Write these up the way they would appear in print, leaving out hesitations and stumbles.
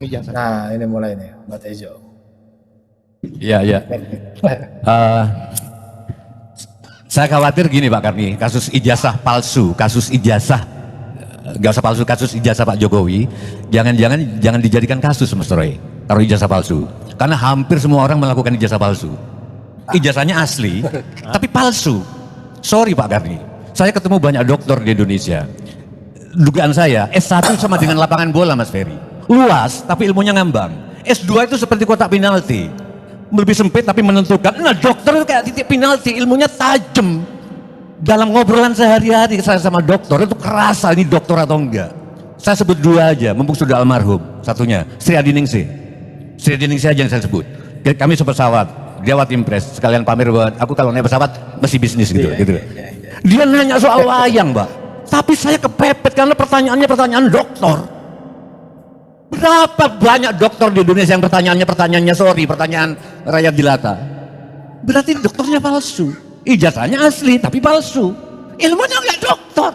ijazah. Nah, ini mulai nih, Mbak Tejo. Iya, iya. Saya khawatir gini Pak Karni, kasus ijazah palsu, kasus ijazah, nggak usah palsu, kasus ijazah Pak Jokowi, jangan dijadikan kasus Mas Roy, taruh ijazah palsu. Karena hampir semua orang melakukan ijazah palsu. Ijazahnya asli, tapi palsu. Sorry Pak Karni, saya ketemu banyak dokter di Indonesia. Dugaan saya, S1 sama dengan lapangan bola Mas Ferry. Luas, tapi ilmunya ngambang. S2 itu seperti kotak penalti. Lebih sempit tapi menentukan. Nah dokter itu kayak titik penalti, ilmunya tajam. Dalam ngobrolan sehari-hari saya sama dokter itu kerasa ini dokter atau enggak. Saya sebut dua aja, mumpung sudah almarhum. Satunya, Sri Adiningsih. Sri Adiningsih aja yang saya sebut. Kami sepesawat, dia Wat Impres, sekalian pamer buat aku kalau naik pesawat masih bisnis gitu. Dia nanya soal wayang Mbak, tapi saya kepepet karena pertanyaannya pertanyaan dokter. Berapa banyak dokter di Indonesia yang pertanyaannya pertanyaan rakyat jelata. Berarti dokternya palsu. Ijazahnya asli tapi palsu. Ilmunya nggak dokter.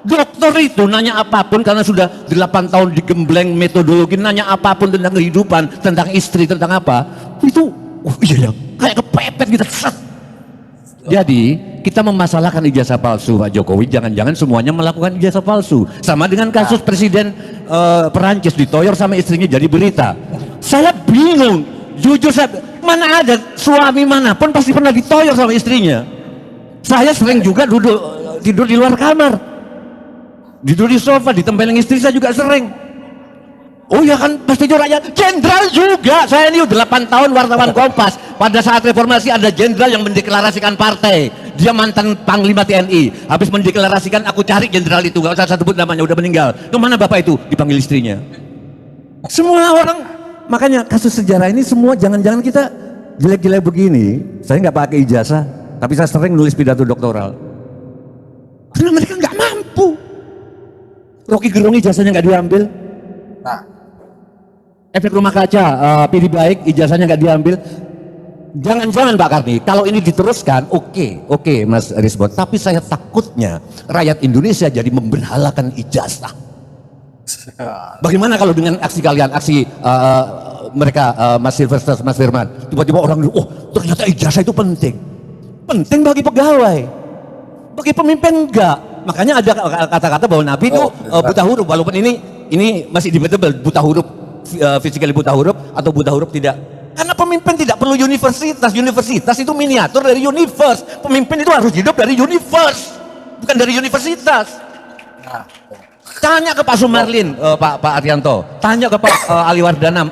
Dokter itu nanya apapun karena sudah 8 tahun digembleng metodologi, nanya apapun tentang kehidupan, tentang istri, tentang apa. Itu iya ya, kayak kepepet gitu. Jadi kita memasalahkan ijazah palsu Pak Jokowi, jangan-jangan semuanya melakukan ijazah palsu. Sama dengan kasus Presiden Perancis ditoyor sama istrinya jadi berita. Saya bingung, jujur mana ada suami manapun pasti pernah ditoyor sama istrinya. Saya sering juga tidur di luar kamar, tidur di sofa, ditempelin istri saya juga sering. Oh ya kan, pasti rakyat jenderal juga. Saya ini 8 tahun wartawan Kompas. Pada saat reformasi ada jenderal yang mendeklarasikan partai. Dia mantan Panglima TNI. Habis mendeklarasikan, aku cari jenderal itu. Gak usah saya sebut namanya, udah meninggal. Kemana bapak itu? Dipanggil istrinya. Semua orang, makanya kasus sejarah ini semua jangan-jangan kita jelek-jelek begini. Saya nggak pakai ijazah, tapi saya sering nulis pidato doktoral. Karena mereka nggak mampu. Rocky Gerung ijazahnya nggak diambil. Nah, Efek rumah kaca, pilih baik, ijazahnya nggak diambil. Jangan-jangan Pak Karni, kalau ini diteruskan, oke Mas Risbon. Tapi saya takutnya rakyat Indonesia jadi memberhalakan ijazah. Bagaimana kalau dengan aksi kalian, aksi mereka, Mas Silvester, Mas Firman, tiba-tiba orang, oh ternyata ijazah itu penting. Penting bagi pegawai, bagi pemimpin enggak. Makanya ada kata-kata bahwa Nabi itu buta huruf, walaupun ini masih debatable, buta huruf. Physically buta huruf atau buta huruf tidak, karena pemimpin tidak perlu universitas itu miniatur dari universe. Pemimpin itu harus hidup dari universe, bukan dari universitas. Tanya ke Pak Sumarlin, Pak Arianto, tanya ke Pak Ali Wardana,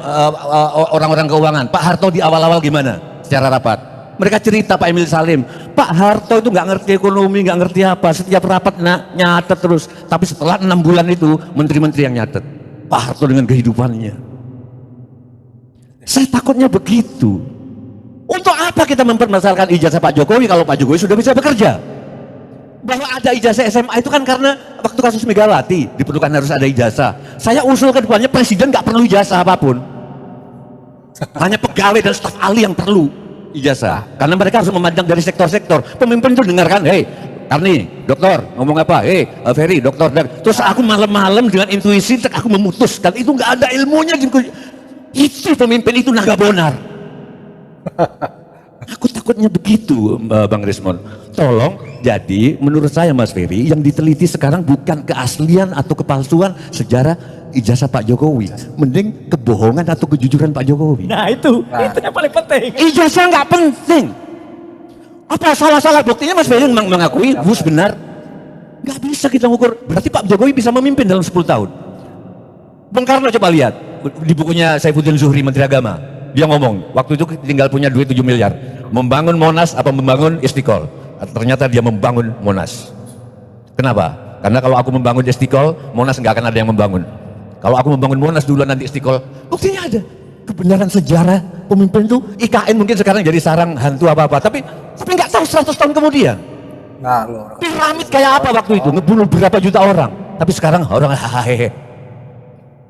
orang-orang keuangan, Pak Harto di awal-awal gimana secara rapat. Mereka cerita Pak Emil Salim, Pak Harto itu nggak ngerti ekonomi, nggak ngerti apa, setiap rapat nyatet terus, tapi setelah 6 bulan itu menteri-menteri yang nyatet. Pak Harto dengan kehidupannya. Saya takutnya begitu. Untuk apa kita mempermasalahkan ijazah Pak Jokowi kalau Pak Jokowi sudah bisa bekerja? Bahwa ada ijazah SMA itu kan karena waktu kasus Megawati diperlukan harus ada ijazah. Saya usul ke depannya presiden nggak perlu ijazah apapun. Hanya pegawai dan staf ahli yang perlu ijazah. Karena mereka harus memandang dari sektor-sektor. Pemimpin itu dengarkan, hei Karni, dokter, ngomong apa? Ferry, dokter. Terus aku malam-malam dengan intuisi, aku memutuskan. Itu nggak ada ilmunya. Itu pemimpin itu naga bonar. Aku takutnya begitu, Bang Rismon. Tolong, jadi menurut saya Mas Ferry, yang diteliti sekarang bukan keaslian atau kepalsuan sejarah ijazah Pak Jokowi. Mending kebohongan atau kejujuran Pak Jokowi. Nah itu yang paling penting. Ijazah nggak penting. Apa salah-salah buktinya Mas Ferry mengakui Gus benar? Nggak bisa kita ngukur. Berarti Pak Jokowi bisa memimpin dalam 10 tahun. Bung Karno coba lihat di bukunya Saifuddin Zuhri Menteri Agama. Dia ngomong waktu itu tinggal punya duit 7 miliar. Membangun Monas apa membangun Istiqlal? Ternyata dia membangun Monas. Kenapa? Karena kalau aku membangun Istiqlal, Monas nggak akan ada yang membangun. Kalau aku membangun Monas dulu nanti Istiqlal, buktinya ada. Kebenaran sejarah pemimpin itu IKN mungkin sekarang jadi sarang hantu apa-apa, tapi nggak tahu 100 tahun kemudian. nah Piramid kayak apa waktu itu, ngebunuh berapa juta orang, tapi sekarang orang hahaha.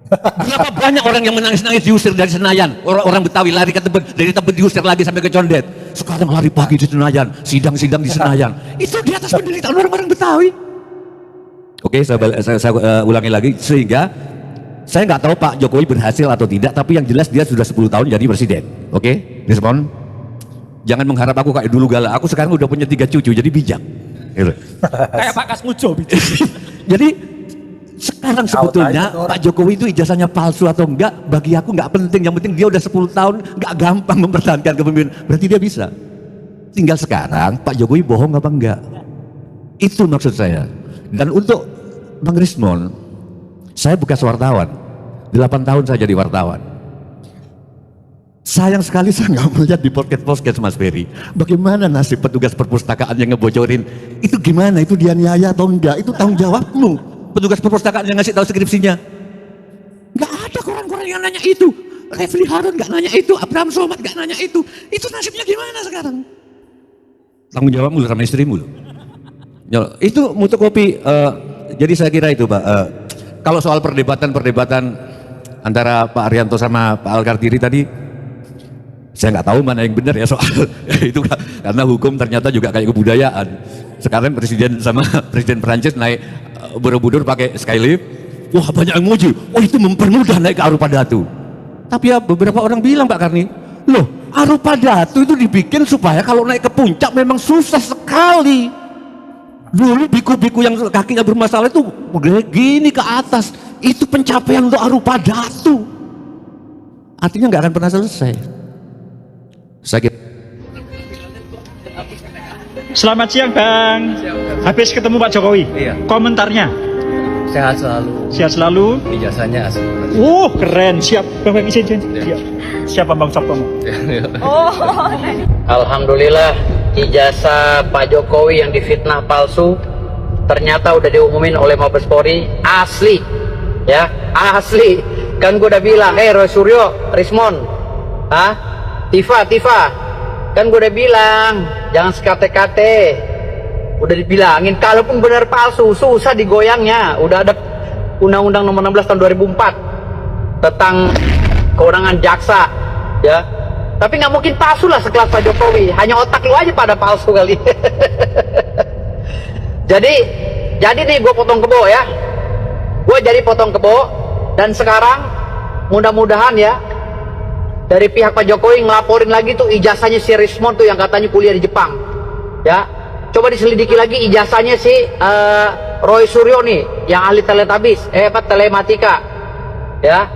Berapa banyak orang yang menangis-nangis diusir dari Senayan, orang Betawi lari ke Tebet, dari Tebet diusir lagi sampai ke Condet. Sekarang lari pagi di Senayan, sidang-sidang di Senayan. Itu di atas penderitaan orang-orang Betawi. Oke, saya ulangi lagi, sehingga Saya nggak tahu Pak Jokowi berhasil atau tidak, tapi yang jelas dia sudah 10 tahun jadi presiden. Oke, respon. Jangan mengharap aku kayak dulu galak. Aku sekarang udah punya 3 cucu, jadi bijak. Gitu. Kayak Pak Kasmujo. Jadi sekarang sebetulnya Pak Jokowi itu ijazahnya palsu atau enggak, bagi aku nggak penting. Yang penting dia udah 10 tahun nggak gampang mempertahankan kepemimpinan. Berarti dia bisa. Tinggal sekarang Pak Jokowi bohong apa enggak? Itu maksud saya. Dan untuk Bang Rismon, saya bekas wartawan, 8 tahun saya jadi wartawan. Sayang sekali saya nggak melihat di podcast Mas Ferry. Bagaimana nasib petugas perpustakaan yang ngebocorin? Itu gimana? Itu dia niaya atau enggak? Itu tanggung jawabmu. Petugas perpustakaan yang ngasih tahu skripsinya. Nggak ada koran-koran yang nanya itu. Refli Harun nggak nanya itu. Abraham Somad nggak nanya itu. Itu nasibnya gimana sekarang? Tanggung jawabmu sama istrimu loh. Ya, itu mutu kopi. Jadi saya kira itu Pak. Kalau soal perdebatan antara Pak Arianto sama Pak Al-Kartiri tadi, saya nggak tahu mana yang benar ya soal itu, karena hukum ternyata juga kayak kebudayaan. Sekarang presiden sama presiden Prancis naik Borobudur pakai skylift, wah banyak yang muji, oh itu mempermudah naik ke Arupadatu. Tapi ya beberapa orang bilang Pak Karni, loh Arupadatu itu dibikin supaya kalau naik ke puncak memang susah sekali. Dulu biku-biku yang kakinya bermasalah itu gini ke atas, itu pencapaian untuk Arupadatu. Artinya nggak akan pernah selesai. Saya kira. Selamat siang Bang. Habis ketemu Pak Jokowi. Iya. Komentarnya. Sehat selalu. Sehat selalu. Ijazahnya asli. Keren. Siap. Bang izin. Siap. Siapa Bang Sopo? Alhamdulillah, ijazah Pak Jokowi yang difitnah palsu ternyata udah diumumin oleh Mabes Polri asli, ya asli. Kan gue udah bilang, Roy Suryo, Rismon, Tifa, kan gue udah bilang jangan sekate-kate. Udah dibilangin, kalaupun benar palsu susah digoyangnya. Udah ada Undang-Undang Nomor 16 tahun 2004 tentang kewenangan jaksa, ya. Tapi nggak mungkin palsu lah sekelas Pak Jokowi. Hanya otak lu aja pada palsu kali. Jadi nih gue potong kebo ya. Gue jadi potong kebo. Dan sekarang mudah-mudahan ya, dari pihak Pak Jokowi ngelaporin lagi tuh ijazahnya si Rismon tuh yang katanya kuliah di Jepang. Ya, coba diselidiki lagi ijazahnya si Roy Suryo nih, yang ahli telematika. Ya,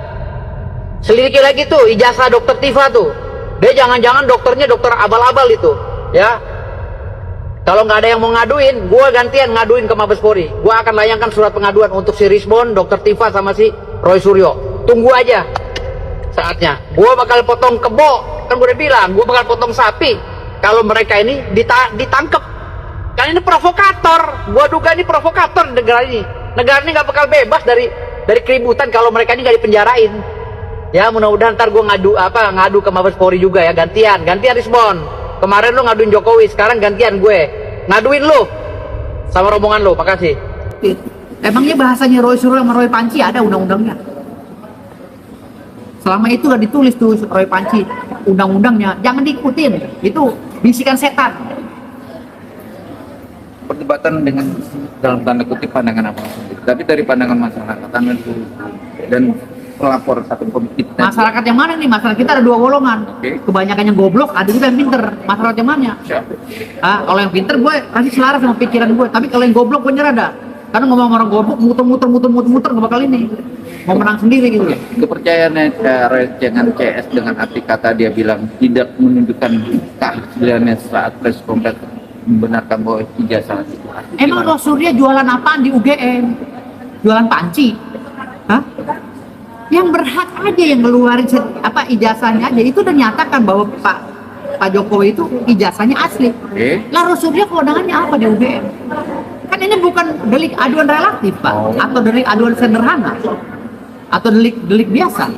selidiki lagi tuh ijazah dokter Tifa tuh. Dia jangan-jangan dokternya dokter abal-abal itu, ya. Kalau nggak ada yang mau ngaduin, gue gantian ngaduin ke Mabes Polri. Gue akan layangkan surat pengaduan untuk si Rismon, dokter Tifa sama si Roy Suryo. Tunggu aja saatnya. Gue bakal potong kebo, kan gue udah bilang, gue bakal potong sapi kalau mereka ini ditangkep. Kan ini provokator. Gue duga ini provokator negara ini. Negara ini nggak bakal bebas dari keributan kalau mereka ini nggak dipenjarain. Ya mudah-mudahan ntar gue ngadu ke Mabes Polri juga ya, gantian Rismon. Kemarin lu ngaduin Jokowi, sekarang gantian gue ngaduin lu sama rombongan lu. Makasih. Emangnya bahasanya Roy Suryo sama Roy Panci ada undang-undangnya? Selama itu udah ditulis tuh Roy Panci undang-undangnya, jangan diikutin, itu bisikan setan. Perdebatan dengan dalam tanda kutip pandangan apa? Tapi dari pandangan masyarakat dan pelapor satu komite. Masyarakat yang mana nih? Masyarakat kita ada 2 golongan. Kebanyakan yang goblok, ada juga yang pinter. Masyarakat yang mana? Kalau yang pinter gue kasih selaras sama pikiran gue. Tapi kalau yang goblok gue nyerah dah. Karena ngomong orang goblok muter nggak bakal ini. Mau menang sendiri gitu. Kepercayaannya dengan CS dengan arti kata dia bilang tidak menunjukkan keasliannya saat press conference membenarkan bahwa ijazah itu. Emang Roy Suryo jualan apaan di UGM? Jualan panci? Yang berhak aja yang ngeluarin ijazahnya aja. Itu udah nyatakan bahwa Pak Jokowi itu ijazahnya asli. Lah Roy Suryo kewenangannya apa di UGM? Kan ini bukan delik aduan relatif Pak, atau delik aduan sederhana, atau delik biasa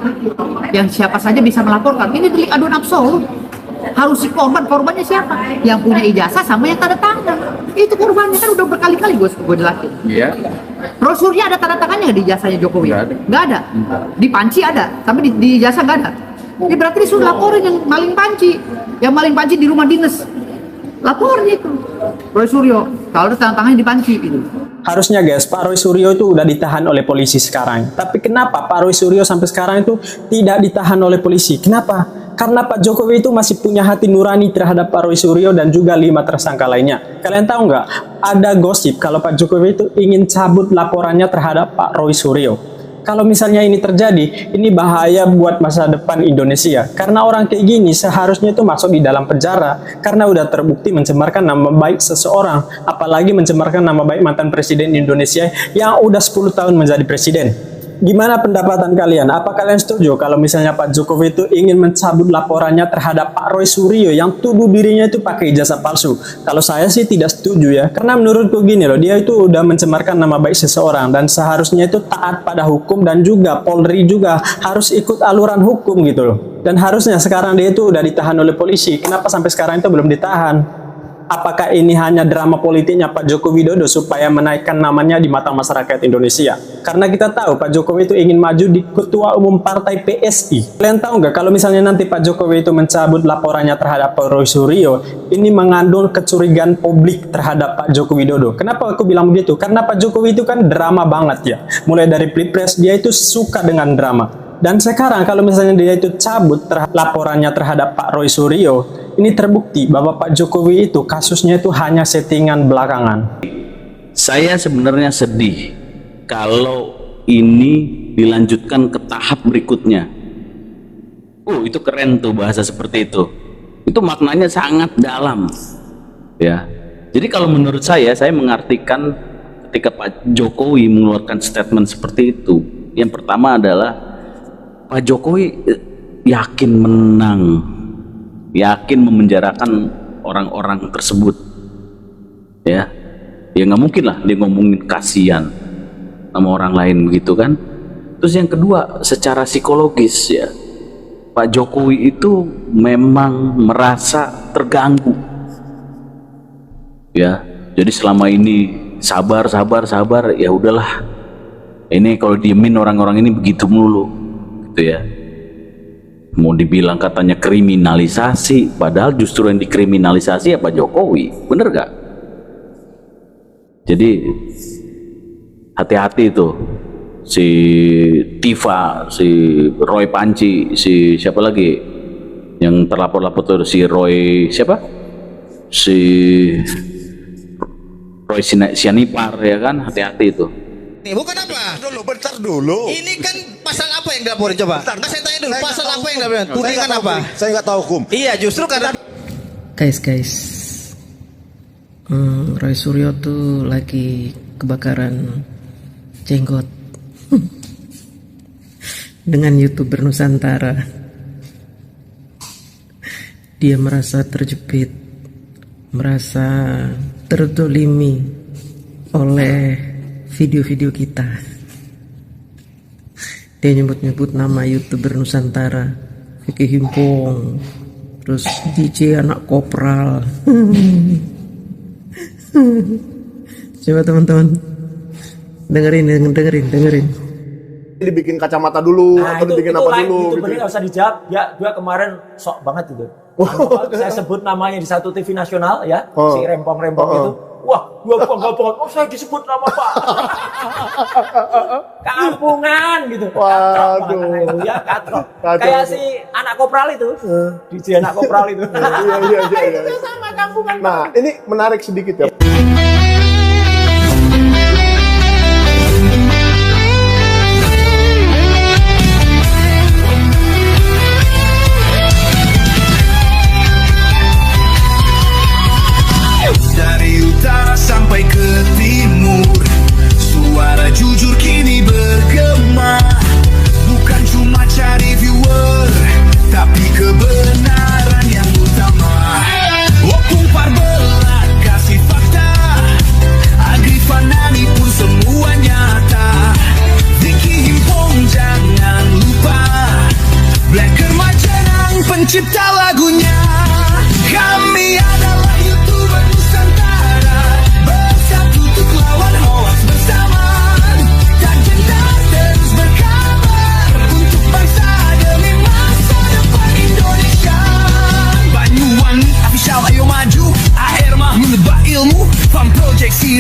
yang siapa saja bisa melaporkan. Ini delik aduan absolut. Harus si korbannya siapa? Yang punya ijazah sama yang tanda tangan. Itu korbannya kan udah berkali-kali gue jelasin. Iya. Roy Suryo ada tanda tangannya nggak di ijazahnya Jokowi? Nggak ada. Di panci ada, tapi di ijazah nggak ada. Ini berarti disuruh laporin yang maling panci di rumah dinas. Laporin itu. Roy Suryo. Kalau ada tangan-tangannya dipanci gitu. Harusnya guys, Pak Roy Suryo itu udah ditahan oleh polisi sekarang. Tapi kenapa Pak Roy Suryo sampai sekarang itu tidak ditahan oleh polisi? Kenapa? Karena Pak Jokowi itu masih punya hati nurani terhadap Pak Roy Suryo dan juga 5 tersangka lainnya. Kalian tahu nggak? Ada gosip kalau Pak Jokowi itu ingin cabut laporannya terhadap Pak Roy Suryo. Kalau misalnya ini terjadi, ini bahaya buat masa depan Indonesia. Karena orang kayak gini seharusnya itu masuk di dalam penjara karena udah terbukti mencemarkan nama baik seseorang. Apalagi mencemarkan nama baik mantan presiden Indonesia yang udah 10 tahun menjadi presiden. Gimana pendapatan kalian? Apa kalian setuju kalau misalnya Pak Jokowi itu ingin mencabut laporannya terhadap Pak Roy Suryo yang tuduh dirinya itu pakai ijazah palsu? Kalau saya sih tidak setuju ya. Karena menurutku gini loh, dia itu udah mencemarkan nama baik seseorang dan seharusnya itu taat pada hukum dan juga Polri juga harus ikut aluran hukum gitu loh. Dan harusnya sekarang dia itu udah ditahan oleh polisi. Kenapa sampai sekarang itu belum ditahan? Apakah ini hanya drama politiknya Pak Joko Widodo supaya menaikkan namanya di mata masyarakat Indonesia? Karena kita tahu Pak Jokowi itu ingin maju di Ketua Umum Partai PSI. Kalian tahu nggak kalau misalnya nanti Pak Jokowi itu mencabut laporannya terhadap Pak Roy Suryo, ini mengandung kecurigaan publik terhadap Pak Joko Widodo. Kenapa aku bilang begitu? Karena Pak Jokowi itu kan drama banget ya. Mulai dari Pilpres dia itu suka dengan drama. Dan sekarang kalau misalnya dia itu cabut laporannya terhadap Pak Roy Suryo, ini terbukti bahwa Pak Jokowi itu kasusnya itu hanya settingan belakangan. Saya sebenarnya sedih kalau ini dilanjutkan ke tahap berikutnya. Itu keren tuh bahasa seperti itu. Itu maknanya sangat dalam. Ya. Jadi kalau menurut saya mengartikan ketika Pak Jokowi mengeluarkan statement seperti itu, yang pertama adalah Pak Jokowi yakin menang, yakin memenjarakan orang-orang tersebut, ya nggak mungkin lah dia ngomongin kasihan sama orang lain begitu kan. Terus yang kedua, secara psikologis ya, Pak Jokowi itu memang merasa terganggu, ya. Jadi selama ini sabar, ya udahlah. Ini kalau diemin orang-orang ini begitu melulu. Gitu ya, mau dibilang katanya kriminalisasi, padahal justru yang dikriminalisasi ya Pak Jokowi, bener gak? Jadi hati-hati tuh si Tifa, si Roy Panci, si siapa lagi yang terlapor-lapor tuh, si Roy siapa? Si Roy Sianipar ya kan, hati-hati itu. Bukan apa? Bentar dulu. Ini kan pasal apa yang dilaporin coba? Bentar, saya tanya dulu, pasal apa yang dilaporin? Tudingan apa? Saya nggak tahu hukum. Iya, justru karena Guys, Roy Suryo tuh lagi kebakaran jenggot dengan YouTuber Nusantara. Dia merasa terjepit, merasa terdolimi oleh video-video kita. Dia nyebut-nyebut nama YouTuber Nusantara, Vicky Himpong, terus DJ anak kopral. Coba teman-teman dengerin. Dibikin kacamata dulu atau dibikin apa dulu? Itu bener nggak usah dijawab. Ya, gua kemarin sok banget itu. Saya sebut namanya di satu TV nasional ya, si Rempong itu. Wah, gua bangga. Oh, saya disebut nama Pak. Kampungan gitu. Waduh. Ya, katrok. Kayak si anak kopral itu. DJ anak kopral itu. Iya. Itu sama kampungan. Nah, ini menarik sedikit ya. Sampai ke timur, suara jujur kini bergema. Bukan cuma cari viewer, tapi kebenaran yang utama. Tumpar belak kasih fakta, Agri Fanani pun semua nyata. Vicky Himpong jangan lupa, Blacker Majenang pencipta lagunya. Kami adalah YouTuber Nusantara, bersatu untuk lawan hoax bersama. Tak gentar terus berkabar untuk bangsa demi masa depan Indonesia.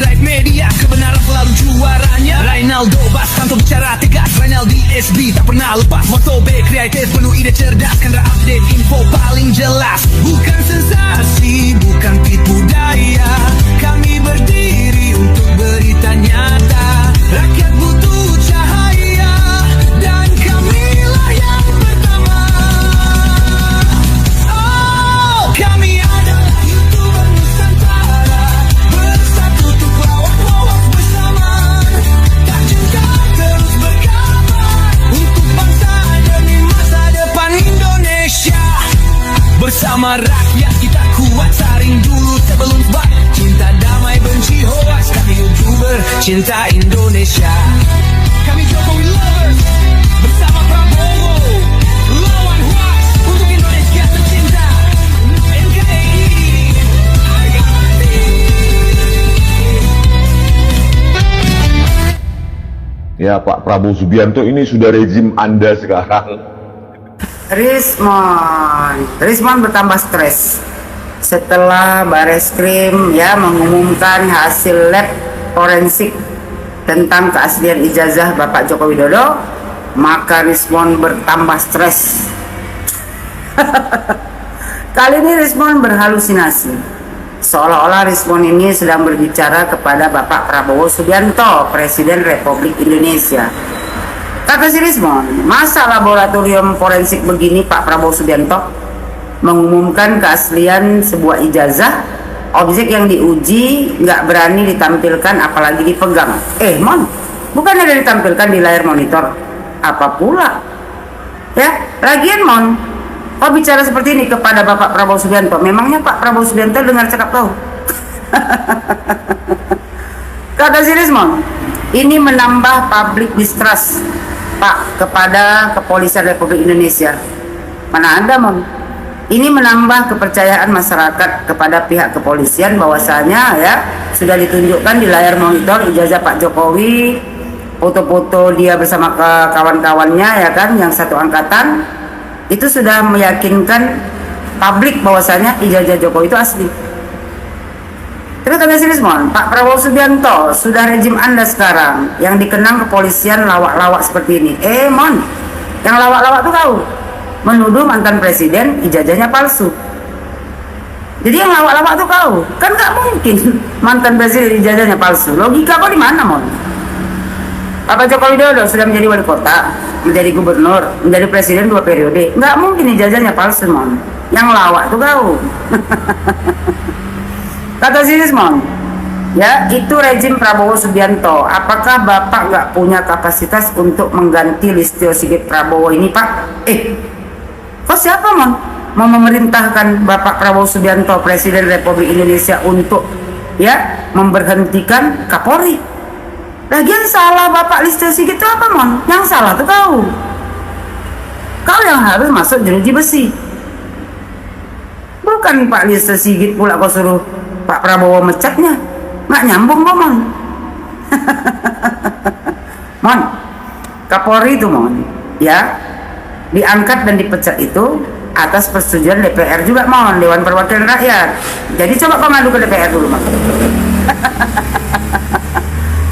copyright media, kebenaran selalu juaranya. Ronaldo Bastanto bicara tegas, Ronaldo SB tak pernah lepas moto B kreatif penuh ide cerdas, karena update info paling jelas. Bukan sensasi, bukan tipu daya, kami berdiri untuk berita nyata. Rakyat butuh cahaya dan kamilah yang pertama. Oh, kami adalah YouTuber Nusantara, bersatu untuk lawan hoax bersama. Tak jengkel terus berkabar untuk bangsa demi masa depan Indonesia. Bersama rakyat kita kuat, saring dulu sebelum sebar. Cinta damai benci hoax, kami YouTuber cinta Indonesia. Kami Jokowi lovers, bersama Prabowo, lawan hoax untuk Indonesia tercinta. NKRI, harga mati. Ya Pak Prabowo Subianto ini sudah rezim Anda sekarang. Rismon bertambah stres setelah Bareskrim ya mengumumkan hasil lab forensik tentang keaslian ijazah Bapak Joko Widodo, maka Rismon bertambah stres. Kali ini Rismon berhalusinasi, seolah-olah Rismon ini sedang berbicara kepada Bapak Prabowo Subianto, Presiden Republik Indonesia. Kata si Rismon, masa laboratorium forensik begini Pak Prabowo Subianto mengumumkan keaslian sebuah ijazah, objek yang diuji nggak berani ditampilkan apalagi dipegang. Mon, bukannya ada ditampilkan di layar monitor? Apa pula? Ya, lagian Mon, kok bicara seperti ini kepada Bapak Prabowo Subianto? Memangnya Pak Prabowo Subianto dengar cakap kau? Kata si Rismon, ini menambah public distrust Pak kepada Kepolisian Republik Indonesia. Mana ada Mon? Ini menambah kepercayaan masyarakat kepada pihak kepolisian bahwasanya ya sudah ditunjukkan di layar monitor ijazah Pak Jokowi, foto-foto dia bersama kawan-kawannya ya kan yang satu angkatan, itu sudah meyakinkan publik bahwasanya ijazah Jokowi itu asli. Terus kata si Rismon, Pak Prabowo Subianto, sudah rezim Anda sekarang yang dikenang kepolisian lawak-lawak seperti ini. Mon, yang lawak-lawak tuh tahu menuduh mantan presiden ijazahnya palsu. Jadi yang lawak-lawak tuh tahu, kan nggak mungkin mantan presiden ijazahnya palsu. Logika kok di mana, Mon? Bapak Joko Widodo sudah menjadi wali kota, menjadi gubernur, menjadi presiden 2 periode. Nggak mungkin ijazahnya palsu, Mon. Yang lawak tuh tahu. Kata si Rismon, ya itu rezim Prabowo Subianto. Apakah Bapak nggak punya kapasitas untuk mengganti Listio Sigit Prabowo ini, Pak? Kok siapa Mon mau memerintahkan Bapak Prabowo Subianto, Presiden Republik Indonesia untuk ya memberhentikan Kapolri? Lagian salah Bapak Listio Sigit itu apa Mon? Yang salah tuh kau yang harus masuk jeruji besi, bukan Pak Listio Sigit pula kau suruh Pak Prabowo mecatnya. Nggak nyambung kok Mon. Mon, Kapolri itu Mon ya diangkat dan dipecat itu atas persetujuan DPR juga Mon, Dewan Perwakilan Rakyat. Jadi coba kau ngadu ke DPR dulu Mon.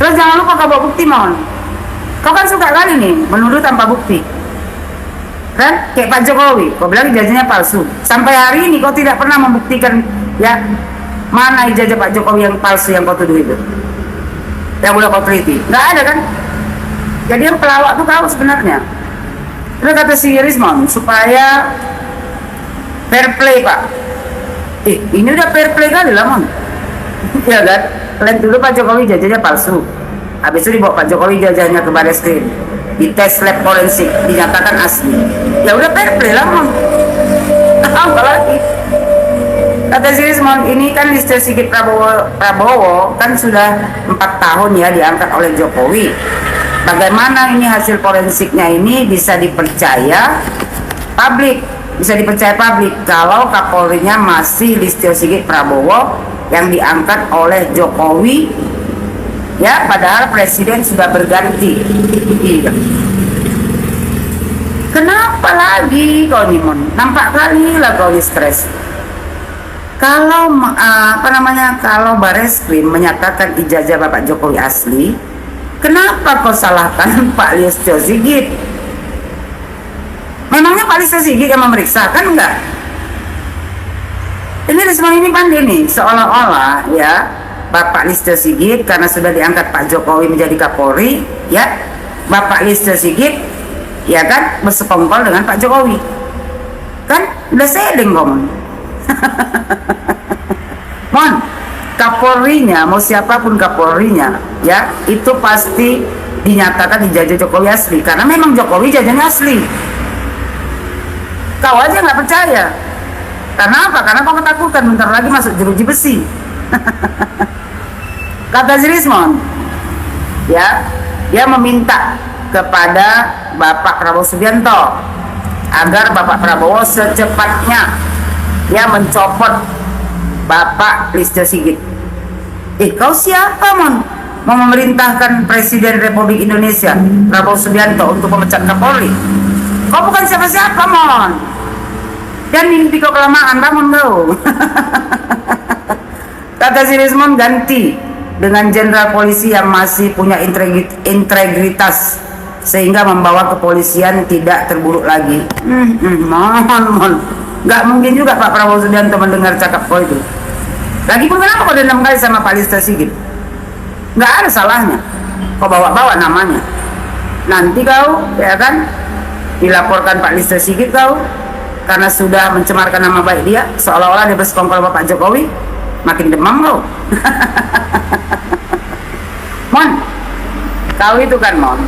Terus jangan lupa kau bawa bukti Mon. Kau kan suka kali nih menuduh tanpa bukti kan, kayak Pak Jokowi kau bilang ijazahnya palsu. Sampai hari ini kau tidak pernah membuktikan ya mana ijazah Pak Jokowi yang palsu yang kau tuduh itu, yang udah kau teliti. Nggak ada kan? Jadi yang pelawak tuh kau sebenarnya. Terus kata si Rismon, supaya fair play Pak. Ini udah fair play kali lah Mon. Ya kan? Kalian dulu Pak Jokowi ijazahnya palsu, habis itu dibawa Pak Jokowi ijazahnya ke Bareskrim, dites lab forensik, dinyatakan asli. Ya udah fair play lah Mon. Apa lagi? Kata si Rismon, ini kan Listio Sigit Prabowo kan sudah 4 tahun ya diangkat oleh Jokowi. Bagaimana ini hasil forensiknya ini bisa dipercaya publik? Bisa dipercaya publik kalau Kapolrinya masih Listio Sigit Prabowo yang diangkat oleh Jokowi ya, padahal presiden sudah berganti. Iya. Kenapa lagi kau nih Mon? Nampak kali lah kau stres. Kalau kalau Bareskrim menyatakan ijazah Bapak Jokowi asli, kenapa kau salahkan Pak Listio Sigit? Memangnya Pak Listio Sigit yang memeriksa, kan enggak? Ini Risma ini pandai nih, seolah-olah ya Bapak Listio Sigit karena sudah diangkat Pak Jokowi menjadi Kapolri, ya Bapak Listio Sigit ya kan bersekongkol dengan Pak Jokowi, kan udah sedeng ngomong. Mon, Kapolrinya mau siapapun Kapolrinya ya itu pasti dinyatakan ijazah Jokowi asli karena memang Jokowi ijazahnya asli. Kau aja nggak percaya. Karena apa? Karena kau ketakutan bentar lagi masuk jeruji besi. Kata Zrismon ya, dia meminta kepada Bapak Prabowo Subianto agar Bapak Prabowo secepatnya ya mencopot Bapak Listio Sigit. Kau siapa, Mon? Mau memerintahkan Presiden Republik Indonesia Prabowo Subianto untuk memecat Kapolri? Kau bukan siapa-siapa, Mon. Dan mimpi kau kelamaan, bangun kau. Kata si Rismon ganti dengan jenderal polisi yang masih punya integritas sehingga membawa kepolisian tidak terburuk lagi. Mon. Nggak mungkin juga Pak Prabowo Subianto mendengar cakap kau itu. Lagipun kenapa kau dendam kali sama Pak Listio Sigit? Nggak ada salahnya kau bawa-bawa namanya. Nanti kau ya kan dilaporkan Pak Listio Sigit kau karena sudah mencemarkan nama baik dia, seolah-olah dia bersekongkol Pak Jokowi. Makin demam kau. Mon, kau itu kan Mon,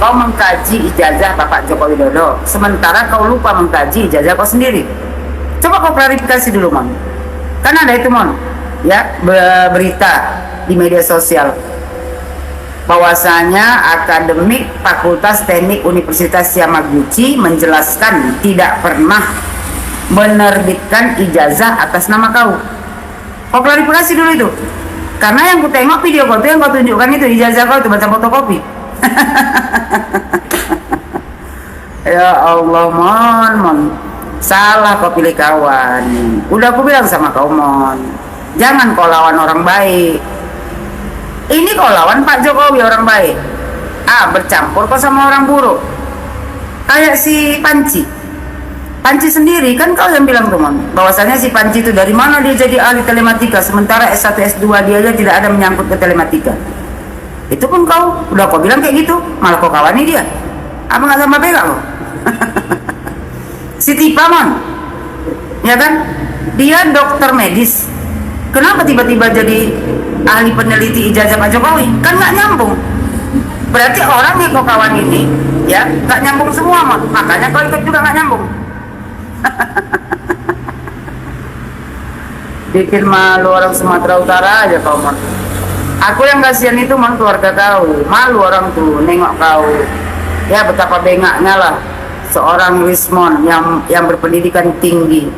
kau mengkaji ijazah Bapak Joko Widodo, sementara kau lupa mengkaji ijazah kau sendiri. Coba kau klarifikasi dulu, Mon. Kan ada itu, Mon, ya berita di media sosial bahwasanya akademik Fakultas Teknik Universitas Yamaguchi menjelaskan tidak pernah menerbitkan ijazah atas nama kau. Kau klarifikasi dulu itu. Karena yang ku tengok video kau itu yang kau tunjukkan itu ijazah kau itu baca fotokopi. Ya Allah, Mon, salah kau pilih kawan. Udah aku bilang sama kau, Mon, jangan kau lawan orang baik. Ini kau lawan Pak Jokowi orang baik. Bercampur kau sama orang buruk. Kayak si Panci sendiri kan kau yang bilang, teman, bahwasanya si Panci itu dari mana dia jadi ahli telematika, sementara S1 S2 dia aja tidak ada menyangkut ke telematika. Itu pun kau udah kau bilang kayak gitu, malah kau kawani dia. Apa nggak sama bega lo? Si Tipa, Mon, ya kan, dia dokter medis, kenapa tiba-tiba jadi ahli peneliti ijazah Pak Jokowi? Kan nggak nyambung. Berarti orang yang kau kawan ini ya nggak nyambung semua, Mon. Makanya kau ikut juga nggak nyambung. Bikin malu orang Sumatera Utara aja kau, Mon. Aku yang kasihan itu, Mon, keluarga kau. Malu orang tuh nengok kau. Ya betapa bengaknya lah seorang Rismon yang berpendidikan tinggi,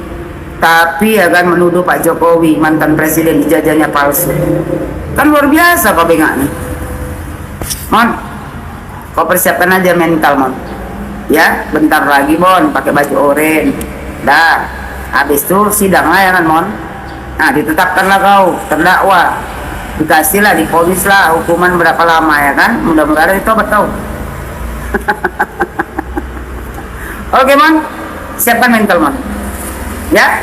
tapi ya kan menuduh Pak Jokowi mantan presiden ijazahnya palsu. Kan luar biasa kau bengaknya, Mon. Kau persiapkan aja mental, Mon. Ya bentar lagi, Mon, pakai baju oranye. Dah, habis itu sidang lah ya kan, Mon. Nah, ditetapkanlah kau terdakwa, dikasihlah, diponislah hukuman berapa lama ya kan. Mudah-mudahan itu tobat kau. Oke, Mon, siapkan mental, Mon. Ya,